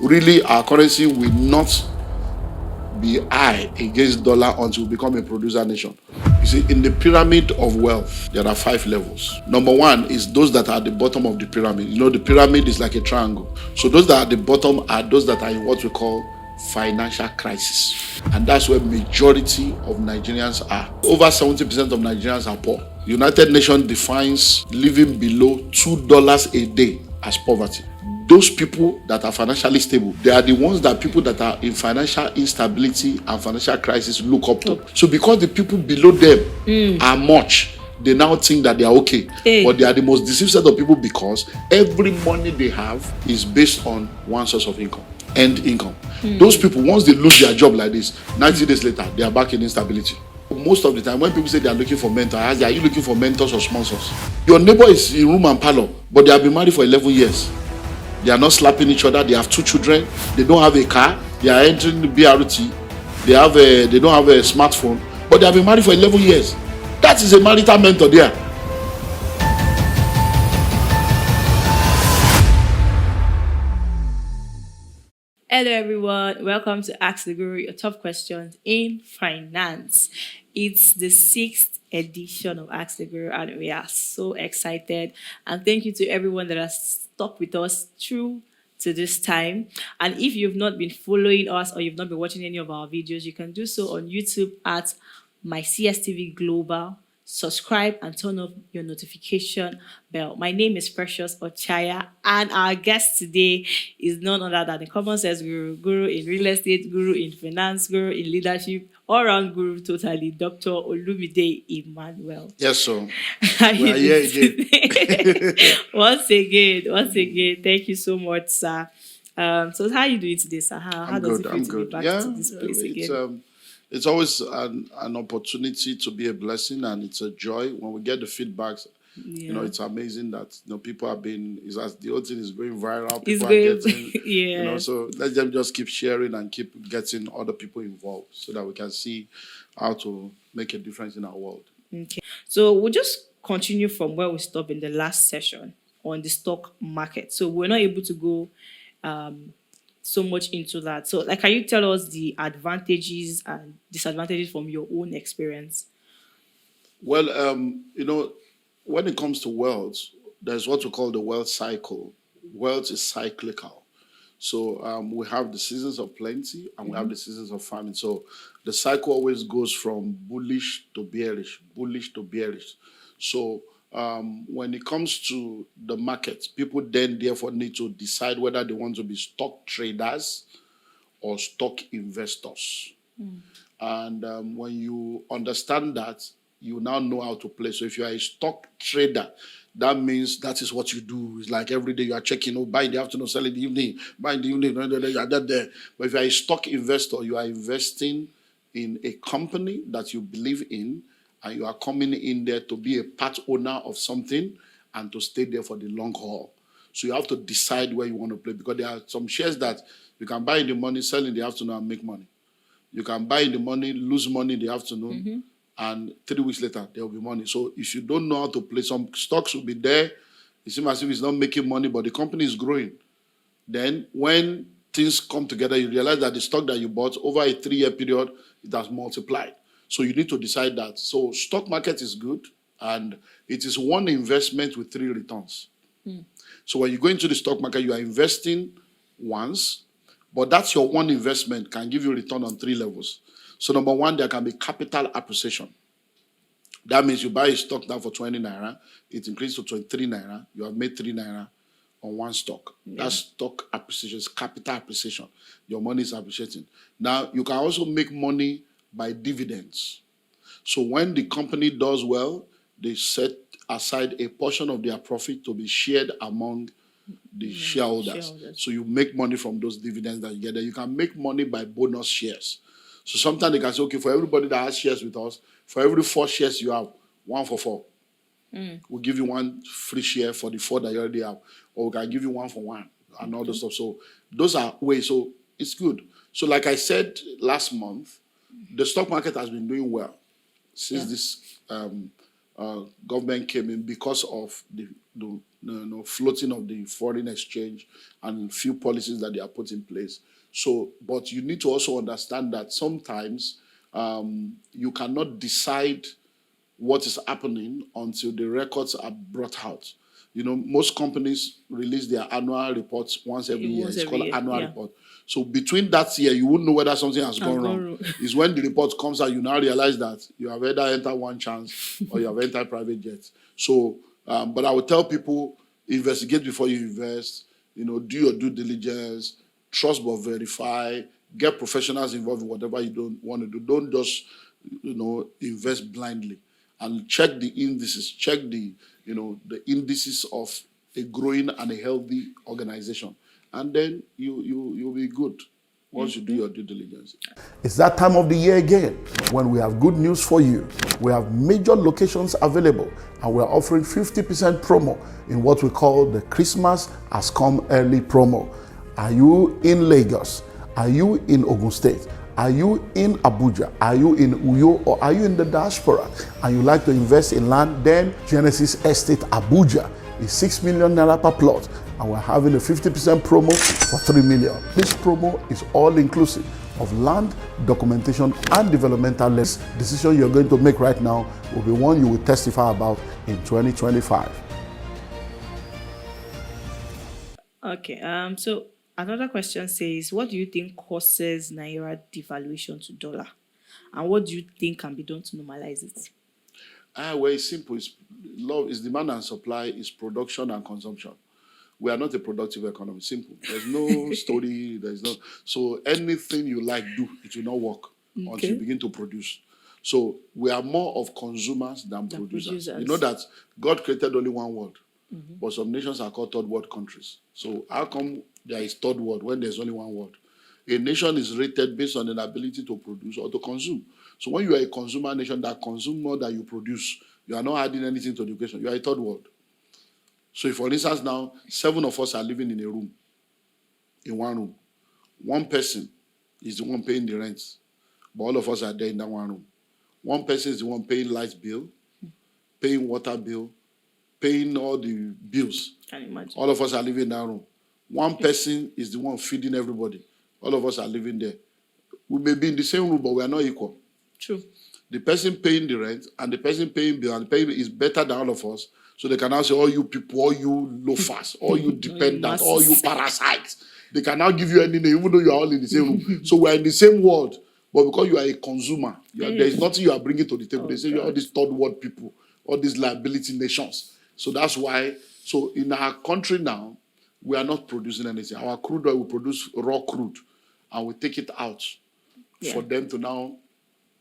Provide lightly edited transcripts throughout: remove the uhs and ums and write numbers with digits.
Really, our currency will not be high against dollar until we become a producer nation. You see, in the pyramid of wealth, there are 5 levels. Number 1 is those that are at the bottom of the pyramid. You know, the pyramid is like a triangle. So those that are at the bottom are those that are in what we call financial crisis. And that's where majority of Nigerians are. Over 70% of Nigerians are poor. United Nations defines living below $2 a day as poverty. Those people that are financially stable, they are the ones that people that are in financial instability and financial crisis look up to. So because the people below them are much, they now think that they are okay. But they are the most deceived set of people because every money they have is based on one source of income, end income. Those people, once they lose their job like this, 90 days later, they are back in instability. Most of the time, when people say they are looking for mentors, I ask, are you looking for mentors or sponsors? Your neighbor is in room and parlor, but they have been married for 11 years. They are not slapping each other. They have 2 children. They don't have a car. They are entering the BRT. They don't have a smartphone, but they have been married for 11 years. That is a marital mentor there. Hello, everyone. Welcome to Ask the Guru Your Tough Questions in Finance. It's the 6th edition of Ask the Guru, and we are so excited. And thank you to everyone that has stuck with us through to this time. And if you've not been following us or you've not been watching any of our videos, you can do so on YouTube at my CSTV Global. Subscribe and turn off your notification bell. My name is Precious Ochaya, and our guest today is none other than the common sense guru in real estate, guru in finance, guru in leadership, all-round guru totally, Dr. Olumide Emmanuel. Yes, sir. How We you are here doing again. today? Once again, thank you so much, sir. So how are you doing today, sir? How does it feel to be back to this place again? It's always an opportunity to be a blessing, and it's a joy when we get the feedbacks. You know, it's amazing that people have been. Is as the whole thing is going viral. People are getting, yeah. So let them just keep sharing and keep getting other people involved, so that we can see how to make a difference in our world. Okay. So we'll just continue from where we stopped in the last session on the stock market. So we're not able to go so much into that. So, can you tell us the advantages and disadvantages from your own experience? Well, when it comes to wealth, there's what we call the wealth cycle. Wealth is cyclical. So we have the seasons of plenty and we have the seasons of famine. So the cycle always goes from bullish to bearish, bullish to bearish. So when it comes to the market, people then therefore need to decide whether they want to be stock traders or stock investors. And when you understand that, you now know how to play. So if you are a stock trader, that means that is what you do. It's like every day you are checking, buy in the afternoon, sell in the evening, buy in the evening, you are there. But if you are a stock investor, you are investing in a company that you believe in, and you are coming in there to be a part owner of something and to stay there for the long haul. So you have to decide where you want to play, because there are some shares that you can buy in the morning, sell in the afternoon, and make money. You can buy in the morning, lose money in the afternoon, and 3 weeks later, there will be money. So if you don't know how to play, some stocks will be there. It seems as if it's not making money, but the company is growing. Then when things come together, you realize that the stock that you bought over a 3-year period, it has multiplied. So you need to decide that. So stock market is good, and it is one investment with 3 returns. So when you go into the stock market, you are investing once, but that's your one investment can give you return on 3 levels. So number 1, there can be capital appreciation. That means you buy a stock now for 20 naira, it increases to 23 naira, you have made 3 naira on one stock. That's stock appreciation, it's capital appreciation. Your money is appreciating. Now, you can also make money by dividends. So when the company does well, they set aside a portion of their profit to be shared among the shareholders. So you make money from those dividends that you get there. You can make money by bonus shares. So sometimes they can say, okay, for everybody that has shares with us, for every 4 shares you have, 1 for 4. We'll give you 1 free share for the 4 that you already have. Or we can give you 1 for 1 and all those stuff. So those are ways. So it's good. So like I said last month, the stock market has been doing well since this government came in because of the floating of the foreign exchange and few policies that they are put in place. So, but you need to also understand that sometimes you cannot decide what is happening until the records are brought out. Most companies release their annual reports once every year. Once It's every called year, annual yeah. report. So between that year, you wouldn't know whether something has gone wrong. wrong. It's when the report comes out, you now realize that you have either entered one chance or you have entered private jet. So, but I would tell people, investigate before you invest, do your due diligence, trust but verify, get professionals involved in whatever you don't want to do. Don't just, invest blindly. And check the indices, check the indices of a growing and a healthy organization. And then you'll be good once you do your due diligence. It's that time of the year again when we have good news for you. We have major locations available and we're offering 50% promo in what we call the Christmas Has Come Early promo. Are you in Lagos? Are you in Ogun State? Are you in Abuja? Are you in Uyo? Or are you in the Diaspora and you like to invest in land? Then Genesis Estate Abuja is 6 million naira per plot and we're having a 50% promo for 3 million. This promo is all inclusive of land, documentation and developmental decision you're going to make right now will be one you will testify about in 2025. Okay, so another question says, what do you think causes Naira devaluation to dollar? And what do you think can be done to normalize it? Well, it's simple. It's demand and supply, is production and consumption. We are not a productive economy. Simple. There's no story. So anything you like do, it will not work until you begin to produce. So we are more of consumers than producers. You know that God created only one world, but some nations are called third world countries. So how come there is third world when there's only one world? A nation is rated based on an ability to produce or to consume. So when you are a consumer nation that consumes more than you produce, you are not adding anything to the equation. You are a third world. So if, for instance, now 7 of us are living in a room, in one room, one person is the one paying the rent, but all of us are there in that one room. One person is the one paying light bill, paying water bill, paying all the bills. Can you imagine? All of us are living in that room. One person is the one feeding everybody. All of us are living there. We may be in the same room, but we are not equal. True. The person paying the rent and the person paying bill and paying is better than all of us. So they can now say, all you people, all you loafers, all you dependent, all you parasites. They can now give you any name, even though you are all in the same room. So we are in the same world. But because you are a consumer, there is nothing you are bringing to the table. They say you are all these third world people, all these liability nations. So that's why. So in our country now, we are not producing anything. Our crude oil, we produce raw crude and we take it out for them to now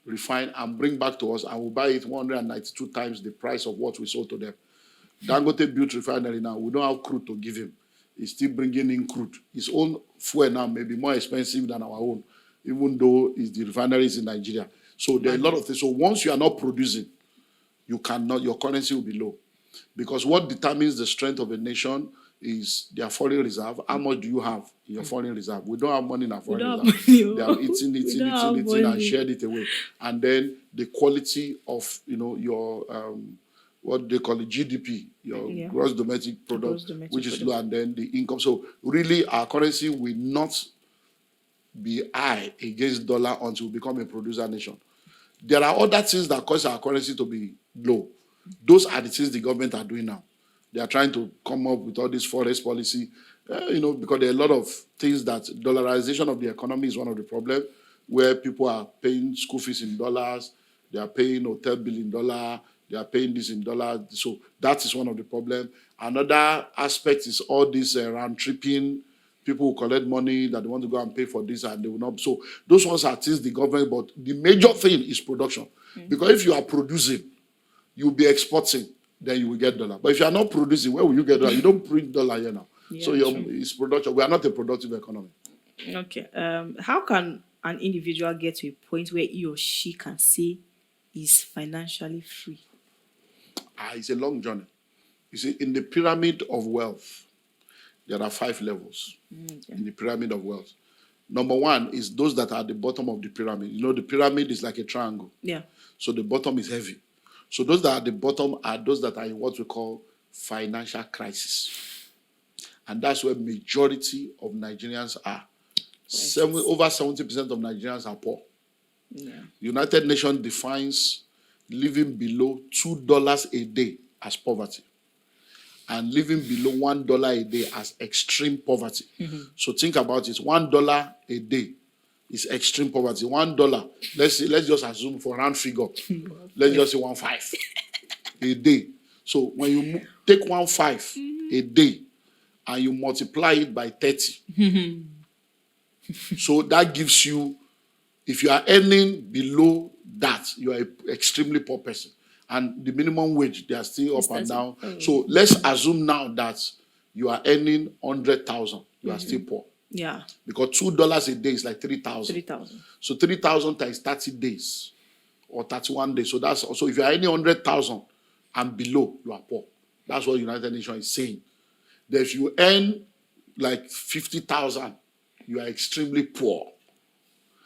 refine and bring back to us, and we'll buy it 192 times the price of what we sold to them. Dangote built refinery now. We don't have crude to give him. He's still bringing in crude. His own fuel now may be more expensive than our own, even though the refinery is in Nigeria. So there are a lot of things. So once you are not producing, you cannot, your currency will be low. Because what determines the strength of a nation is their foreign reserve. How much do you have in your foreign reserve? We don't have money in our foreign reserve. They are eating and shared it away. And then the quality of, your, what they call it, GDP, your gross domestic product, which is low, and then the income. So really, our currency will not be high against dollar until we become a producer nation. There are other things that cause our currency to be low. Those are the things the government are doing now. They are trying to come up with all this forex policy, because there are a lot of things that dollarization of the economy is one of the problems, where people are paying school fees in dollars, they are paying hotel bill in dollars, they are paying this in dollars. So that is one of the problems. Another aspect is all this round tripping. People who collect money that they want to go and pay for this and they will not. So those ones are things the government, but the major thing is production. Because if you are producing, you'll be exporting, then you will get dollar. But if you are not producing, where will you get dollar? You don't print dollar here now. So it's production. We are not a productive economy. Okay. How can an individual get to a point where he or she can say is financially free? It's a long journey. You see, in the pyramid of wealth, there are 5 levels in the pyramid of wealth. Number 1 is those that are at the bottom of the pyramid. The pyramid is like a triangle. Yeah. So the bottom is heavy. So those that are at the bottom are those that are in what we call financial crisis. And that's where majority of Nigerians are. Over 70% of Nigerians are poor. Yeah. United Nations defines living below $2 a day as poverty, and living below $1 a day as extreme poverty. So think about it. $1 a day is extreme poverty. $1. Let's just assume for round figure. Let's just say 1.5 a day. So when you take 1.5 a day and you multiply it by 30, so that gives you, if you are earning below that, you are an extremely poor person. And the minimum wage, they are still up and down. So let's assume now that you are earning 100,000. You are still poor. Yeah. Because $2 a day is like 3,000. 3,000. So 3,000 times 30 days or 31 days. So that's also, if you are earning 100,000 and below, you are poor. That's what United Nations is saying. That if you earn like 50,000, you are extremely poor.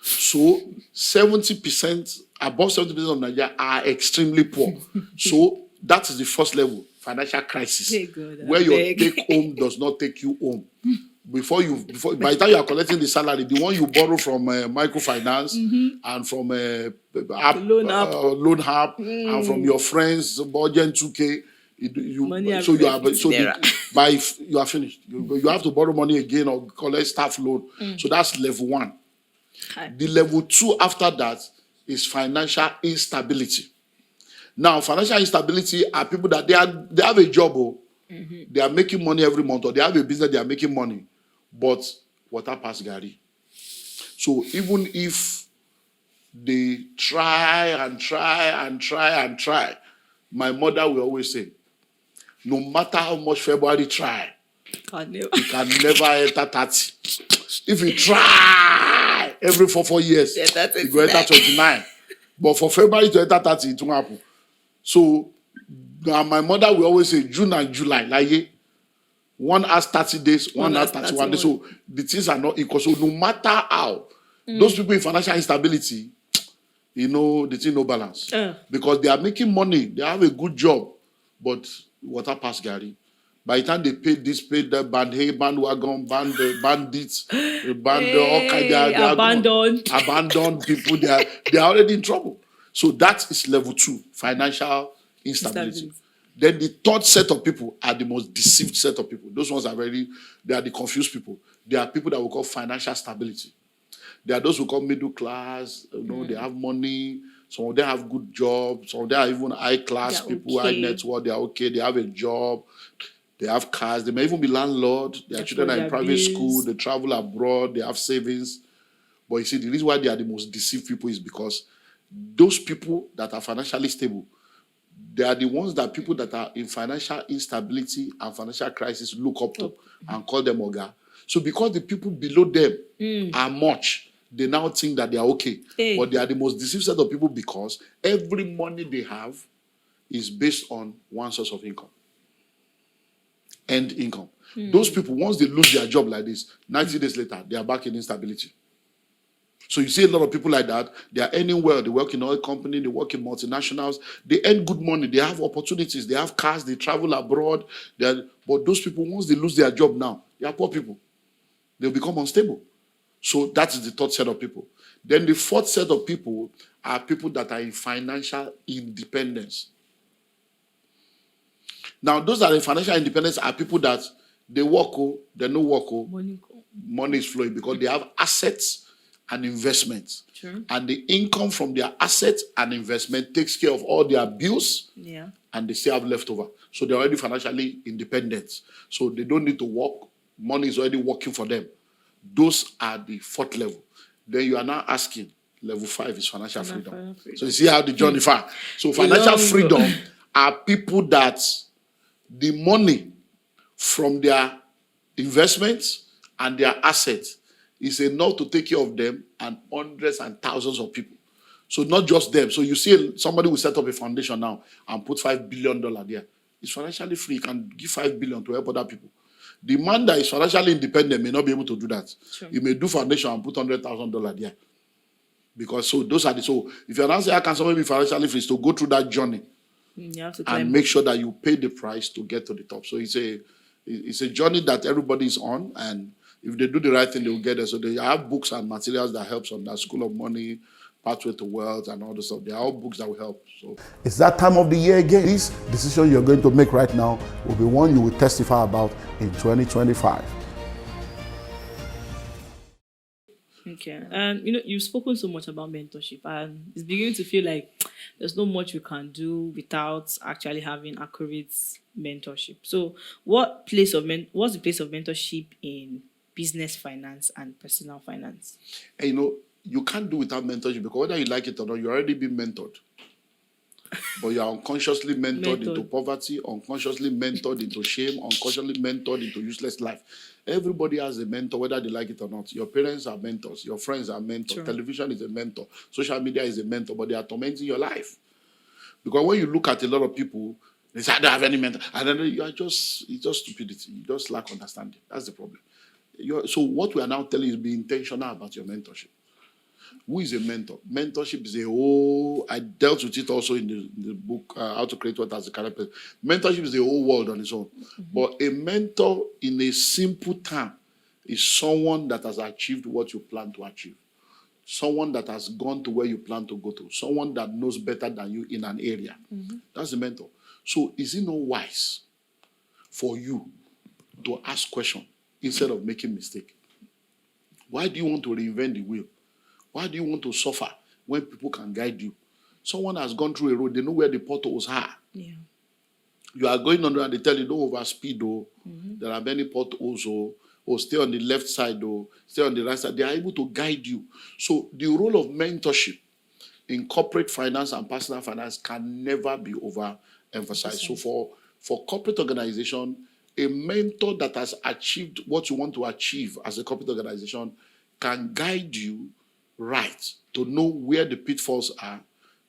So 70%, above 70% of Nigeria are extremely poor. So that is the first level, financial crisis, where your take home does not take you home. By the time you are collecting the salary, the one you borrow from microfinance and from loan app and from your friends, budget 2K, you are finished. You have to borrow money again or collect staff loan. So that's level 1. The level 2 after that is financial instability. Now, financial instability are people that they have a job, they are making money every month, or they have a business, they are making money, but water pass Gary. So even if they try and try, my mother will always say, no matter how much February try, you can never enter 30. If you try every 4 years, you go enter 29. But for February to enter 30, it won't happen. So my mother will always say June and July, like one has 30 days, one has 31 days. So the things are not equal. So no matter how, those people in financial instability, the thing no balance. Because they are making money, they have a good job, but water pass Gary. By the time they pay this, pay that, bandwagon, bandits, all kind of abandoned people, they are already in trouble. So that is level 2, financial instability. Then the third set of people are the most deceived set of people. Those ones they are the confused people. They are people that we call financial stability. They are those who call middle class, they have money, some of them have good jobs, some of them are even high class people, high net worth, they are okay, they have a job. They have cars. They may even be landlord. Their children are in private school. They travel abroad. They have savings. But you see, the reason why they are the most deceived people is because those people that are financially stable, they are the ones that people that are in financial instability and financial crisis look up to and call them Oga. So because the people below them are much, they now think that they are okay. But they are the most deceived set of people because every money they have is based on one source of income. End income. Those people, once they lose their job like this, 90 days later, they are back in instability. So you see a lot of people like that. They are earning well. They work in oil company. They work in multinationals. They earn good money. They have opportunities. They have cars. They travel abroad. But those people, once they lose their job now, they are poor people. They'll become unstable. So that is the third set of people. Then the fourth set of people are people that are in financial independence. Now, those that are in financial independence are people that they work, they no work, money is flowing because they have assets and investments. True. And the income from their assets and investment takes care of all their bills, and they still have leftover. So they're already financially independent. So they don't need to work. Money is already working for them. Those are the fourth level. Then you are now asking, level 5 is financial freedom. So you see how the journey far. So financial freedom are people that the money from their investments and their assets is enough to take care of them and hundreds and thousands of people. So not just them. So you see somebody will set up a foundation now and put $5 billion there. It's financially free. You can give $5 billion to help other people. The man that is financially independent may not be able to do that. Sure. You may do foundation and put $100,000 there. Because so those are so if you're not saying how can somebody be financially free, is to go through that journey. You have to and climb make up. sure that you pay the price to get to the top. So it's a journey that everybody is on, and if they do the right thing, they will get there. So they have books and materials that helps on that School of Money, Pathway to Wealth, and all the stuff. They are all books that will help. So It's that time of the year again. This decision you're going to make right now will be one you will testify about in 2025. Okay. You've spoken so much about mentorship, and it's beginning to feel like there's not much we can do without actually having accurate mentorship. So, what's the place of mentorship in business finance and personal finance? and you can't do without mentorship, because whether you like it or not, you're already being mentored. But you are unconsciously mentored into poverty, unconsciously mentored into shame, unconsciously mentored into useless life. Everybody has a mentor, whether they like it or not. Your parents are mentors, your friends are mentors, True. television is a mentor, social media is a mentor, but they are tormenting your life. Because when you look at a lot of people, they say, I don't have any mentor. And then it's just stupidity. You just lack understanding. That's the problem. So what we are now telling you is be intentional about your mentorship. Who is a mentor? Mentorship is I dealt with it also in the book, How to Create What as a Character. Mentorship is a whole world on its own. But a mentor, in a simple term, is someone that has achieved what you plan to achieve. Someone that has gone to where you plan to go to. Someone that knows better than you in an area. That's a mentor. So is it not wise for you to ask questions instead of making mistake? Why do you want to reinvent the wheel? Why do you want to suffer when people can guide you? Someone has gone through a road, they know where the potholes are. Yeah. You are going on and they tell you, don't overspeed, there are many potholes, or stay on the left side, or stay on the right side. They are able to guide you. So the role of mentorship in corporate finance and personal finance can never be overemphasized. So for corporate organization, a mentor that has achieved what you want to achieve as a corporate organization can guide you right to know where the pitfalls are,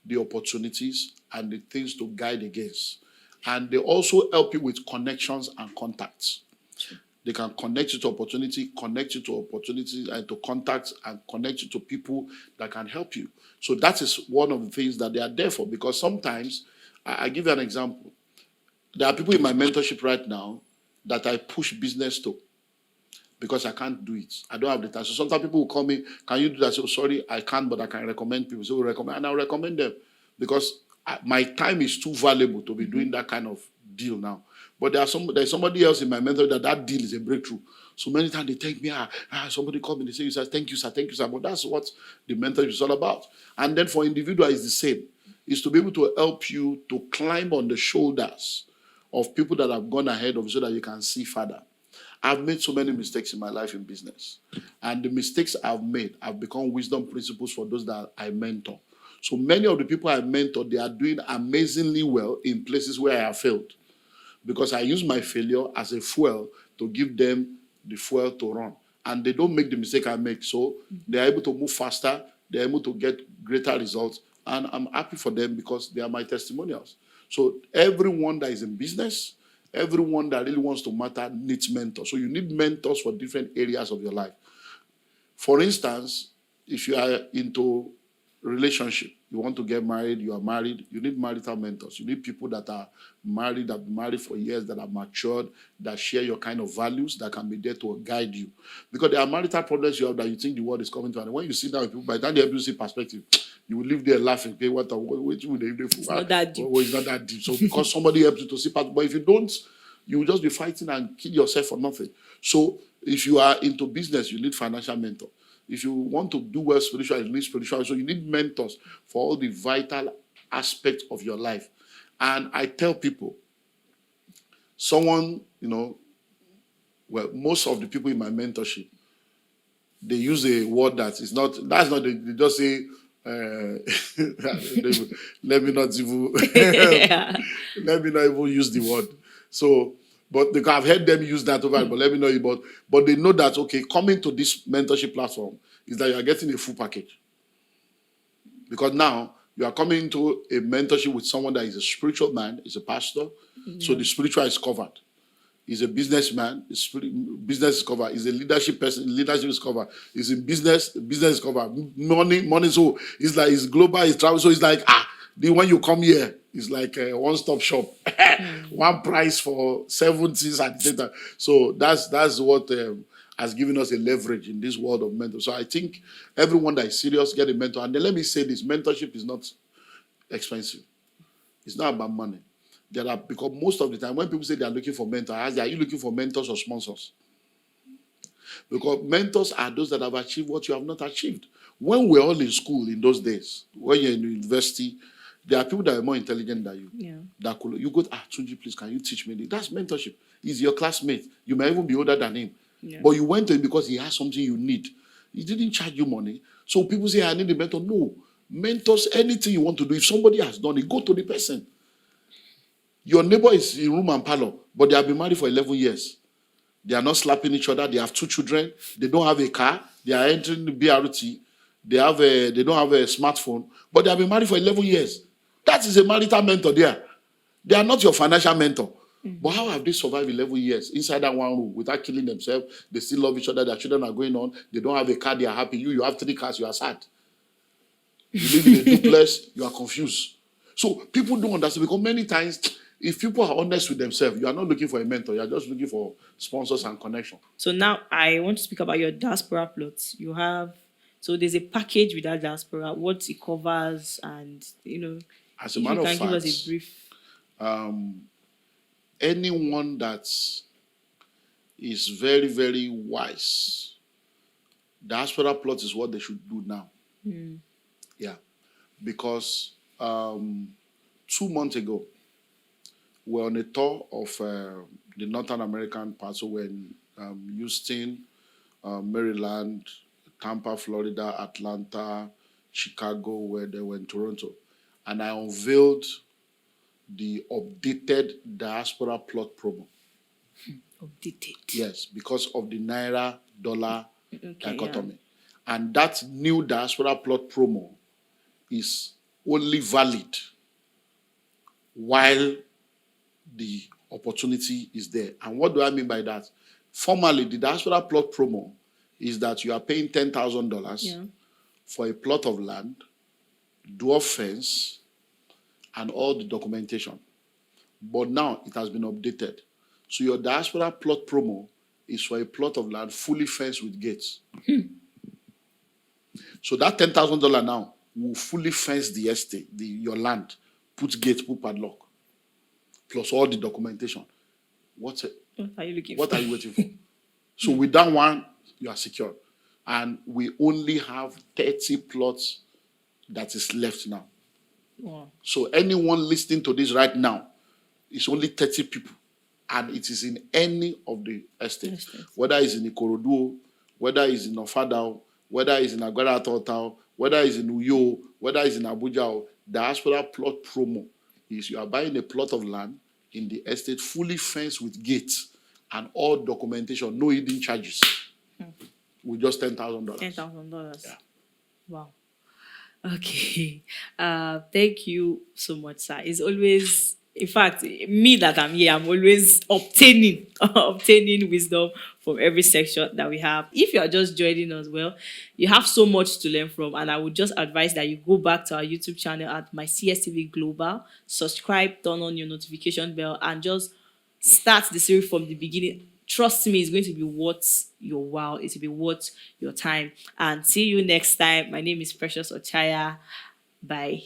the opportunities, and the things to guide against. And they also help you with connections and contacts. Sure. They can connect you to opportunity, connect you to opportunities and to contacts, and connect you to people that can help you. So that is one of the things that they are there for, because sometimes, I give you an example. There are people in my mentorship right now that I push business to, because I can't do it. I don't have the time. So sometimes people will call me, can you do that? So sorry, I can't, but I can recommend people. So I'll recommend them, because my time is too valuable to be doing that kind of deal now. But there's somebody else in my mentor that deal is a breakthrough. So many times they thank me, somebody called me, they say, thank you, sir. But that's what the mentorship is all about. And then for individual, it's the same. It's to be able to help you to climb on the shoulders of people that have gone ahead of you so that you can see further. I've made so many mistakes in my life in business. And the mistakes I've made have become wisdom principles for those that I mentor. So many of the people I mentor, they are doing amazingly well in places where I have failed. Because I use my failure as a fuel to give them the fuel to run. And they don't make the mistake I make. So they're able to move faster. They're able to get greater results. And I'm happy for them because they are my testimonials. So everyone that is in business, everyone that really wants to matter needs mentors. So you need mentors for different areas of your life. For instance, if you are into relationship, you want to get married, you are married, you need marital mentors. You need people that are married, that have been married for years, that are matured, that share your kind of values, that can be there to guide you. Because there are marital problems you have that you think the world is coming to an end. When you sit down with people, by the time they help you see perspective, you will live there laughing. Okay, what will they do? It's not that deep. It's not that deep. So because somebody helps you to see part, but if you don't, you will just be fighting and kill yourself for nothing. So if you are into business, you need financial mentor. If you want to do well spiritually, you need spiritual. So you need mentors for all the vital aspects of your life. And I tell people, most of the people in my mentorship, they use a word they just say, let me not even let me not even use the word. So, but I've heard them use that over, but let me know about. But they know that, okay, coming to this mentorship platform is that you are getting a full package. Because now you are coming to a mentorship with someone that is a spiritual man, is a pastor, so the spiritual is covered. He's a businessman, business is covered. He's a leadership person, leadership is covered. He's in business is covered. Money. So it's like it's global, it's travel. So it's like when you come here, It's like a one-stop shop. One price for 7 things at the same time. So that's what has given us a leverage in this world of mentor. So I think everyone that is serious get a mentor. And then let me say this: mentorship is not expensive. It's not about money. Because most of the time when people say they are looking for mentors, I ask, are you looking for mentors or sponsors? Because mentors are those that have achieved what you have not achieved. When we're all in school in those days, when you're in university, there are people that are more intelligent than you. Yeah. That could, you go, Tunji, please, can you teach me this? That's mentorship. He's your classmate. You may even be older than him. Yeah. But you went to him because he has something you need. He didn't charge you money. So people say, I need a mentor. No. Mentors, anything you want to do, if somebody has done it, go to the person. Your neighbor is in room and parlor, but they have been married for 11 years. They are not slapping each other. They have 2 children. They don't have a car. They are entering the BRT. They don't have a smartphone, but they have been married for 11 years. That is a marital mentor there. They are not your financial mentor. But how have they survived 11 years inside that one room without killing themselves? They still love each other. Their children are going on. They don't have a car. They are happy. You have 3 cars. You are sad. You live in a duplex. You are confused. So people don't understand, because many times, if people are honest with themselves, you are not looking for a mentor. You are just looking for sponsors and connection. So now I want to speak about your diaspora plots. So there's a package with that diaspora, what it covers, and As a if matter you of can give us fact, a brief. Anyone that is very, very wise, diaspora plot is what they should do now. Yeah. Because 2 months ago, we were on a tour of the Northern American part. So we're in Houston, Maryland, Tampa, Florida, Atlanta, Chicago, where they were in Toronto. And I unveiled the updated diaspora plot promo. Updated. Yes, because of the Naira dollar dichotomy. Yeah. And that new diaspora plot promo is only valid while the opportunity is there. And what do I mean by that? Formally, the diaspora plot promo is that you are paying $10,000 for a plot of land, dwarf fence, and all the documentation. But now it has been updated. So your diaspora plot promo is for a plot of land fully fenced with gates. So that $10,000 now will fully fence the estate, your land, put gates, put padlock, plus all the documentation. What are you looking what for? are you waiting for? So with that one, you are secure. And we only have 30 plots that is left now. Wow. So anyone listening to this right now, it's only 30 people. And it is in any of the estates. Whether it's in Ikorodu, whether it's in Ofadao, whether it's in Agwara Total, whether it's in Uyo, whether it's in Abuja, diaspora plot promo is you are buying a plot of land in the estate fully fenced with gates and all documentation, no hidden charges. With just $10,000. $10,000. Yeah. Wow. Okay. Thank you so much, sir. It's always, in fact, me that I'm here, I'm always obtaining wisdom from every section that we have. If you're just joining us, well, you have so much to learn from, and I would just advise that you go back to our YouTube channel at my CSTV Global, subscribe, turn on your notification bell, and just start the series from the beginning. Trust me, it's going to be worth your while. It will be worth your time. And see you next time. My name is Precious Ochaya. Bye.